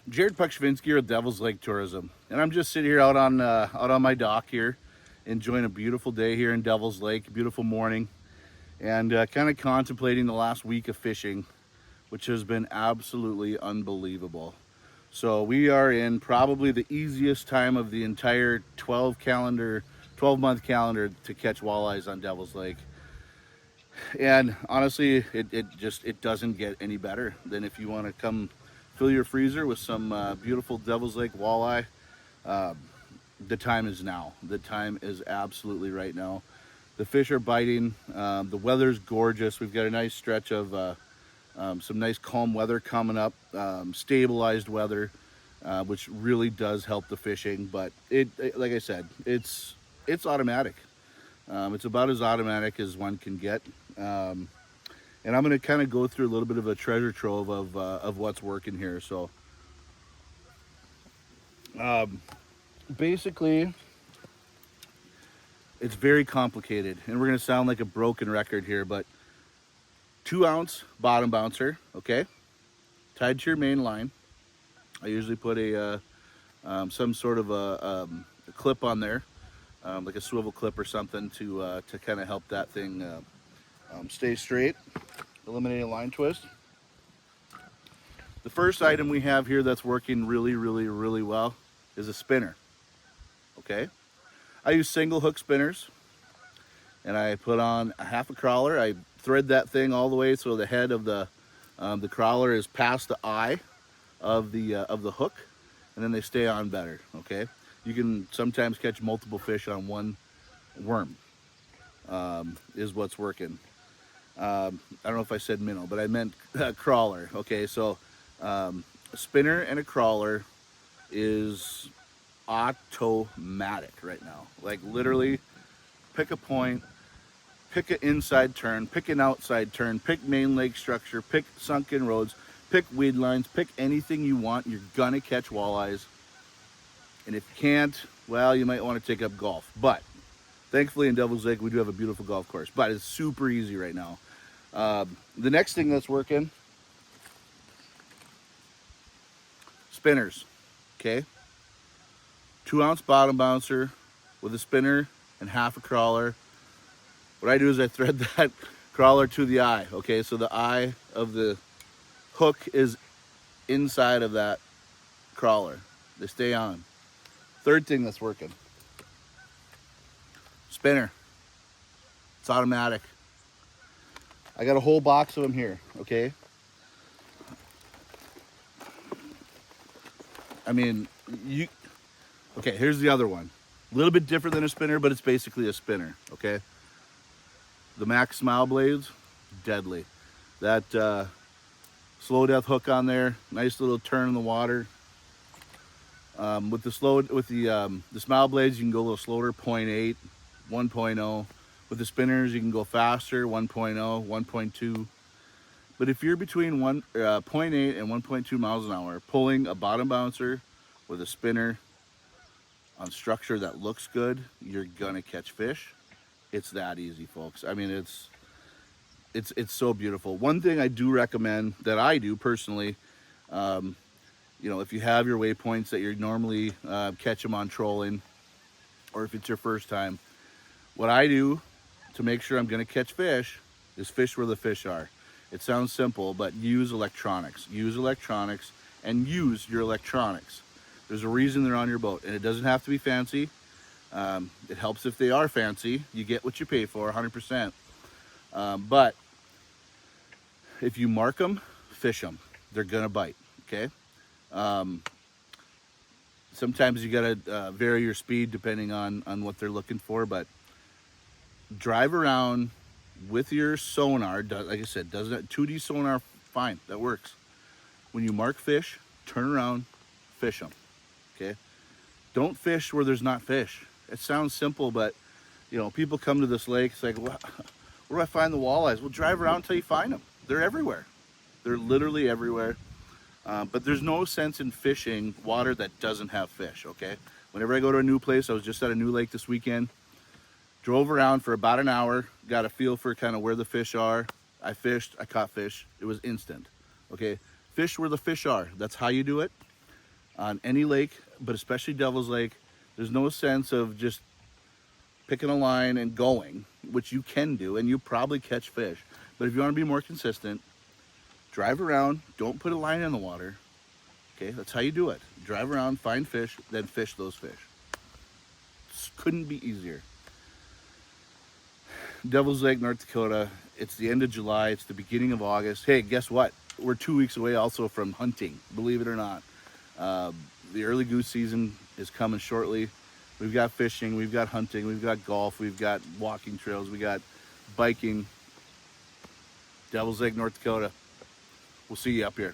Jared Pukshavinsky here with Devil's Lake Tourism, and I'm just sitting here out on my dock here, enjoying a beautiful day here in Devil's Lake, beautiful morning, and kind of contemplating the last week of fishing, which has been absolutely unbelievable. So we are in probably the easiest time of the entire 12-month calendar to catch walleyes on Devil's Lake. And honestly, it doesn't get any better than if you want to come fill your freezer with some beautiful Devil's Lake walleye. Uh, the time is now. The time is absolutely right now. The fish are biting. The weather's gorgeous. We've got a nice stretch of some nice calm weather coming up, stabilized weather, which really does help the fishing. But like I said, it's automatic. It's about as automatic as one can get. And I'm going to kind of go through a little bit of a treasure trove of what's working here. So basically, it's very complicated, and we're going to sound like a broken record here, but 2-ounce bottom bouncer, okay, tied to your main line. I usually put some sort of a clip on there, like a swivel clip or something to kind of help that thing stay straight, eliminating line twist. The first item we have here that's working really, really, really well is a spinner, okay? I use single hook spinners, and I put on a half a crawler. I thread that thing all the way so the head of the crawler is past the eye of the hook, and then they stay on better, okay? You can sometimes catch multiple fish on one worm, is what's working. I don't know if I said minnow, but I meant crawler. Okay, so a spinner and a crawler is automatic right now. Like literally, pick a point, pick an inside turn, pick an outside turn, pick main lake structure, pick sunken roads, pick weed lines, pick anything you want. You're gonna catch walleyes. And if you can't, well, you might want to take up golf. But thankfully in Devil's Lake, we do have a beautiful golf course, but it's super easy right now. The next thing that's working, spinners, okay? 2-ounce bottom bouncer with a spinner and half a crawler. What I do is I thread that crawler to the eye, okay? So the eye of the hook is inside of that crawler. They stay on. Third thing that's working, spinner. It's automatic. I got a whole box of them here, okay? I mean, okay, here's the other one. A little bit different than a spinner, but it's basically a spinner, okay? The Max Smile Blades, deadly. That slow death hook on there, nice little turn in the water. With the Smile Blades, you can go a little slower, 0.8, 1.0. With the spinners, you can go faster, 1.0, 1.2. But if you're between 0.8 and 1.2 miles an hour, pulling a bottom bouncer with a spinner on structure that looks good, you're gonna catch fish. It's that easy, folks. I mean, it's so beautiful. One thing I do recommend that I do personally, if you have your waypoints that you normally catch them on trolling, or if it's your first time, what I do to make sure I'm going to catch fish is fish where the fish are. It sounds simple, but use electronics. Use electronics and use your electronics. There's a reason they're on your boat, and it doesn't have to be fancy. It helps if they are fancy. You get what you pay for, 100%. But if you mark them, fish them. They're going to bite, okay? Sometimes you got to vary your speed depending on what they're looking for, but drive around with your sonar. Like I said, doesn't 2D sonar, fine, that works. When you mark fish, turn around, fish them, okay? Don't fish where there's not fish. It sounds simple, but people come to this lake, it's like, where do I find the walleyes? Well, drive around until you find them. They're everywhere. They're literally everywhere. But there's no sense in fishing water that doesn't have fish, okay? Whenever I go to a new place, I was just at a new lake this weekend, drove around for about an hour, got a feel for kind of where the fish are. I fished, I caught fish. It was instant, okay? Fish where the fish are. That's how you do it. on any lake, but especially Devil's Lake. There's no sense of just picking a line and going, which you can do, and you probably catch fish. But if you want to be more consistent, drive around, don't put a line in the water. Okay, that's how you do it. Drive around, find fish, then fish those fish. Couldn't be easier. Devil's Lake, North Dakota. It's the end of July. It's the beginning of August. Hey, guess what? We're 2 weeks away also from hunting, believe it or not. The early goose season is coming shortly. We've got fishing, we've got hunting, we've got golf, we've got walking trails, we got biking. Devil's Lake, North Dakota. We'll see you up here.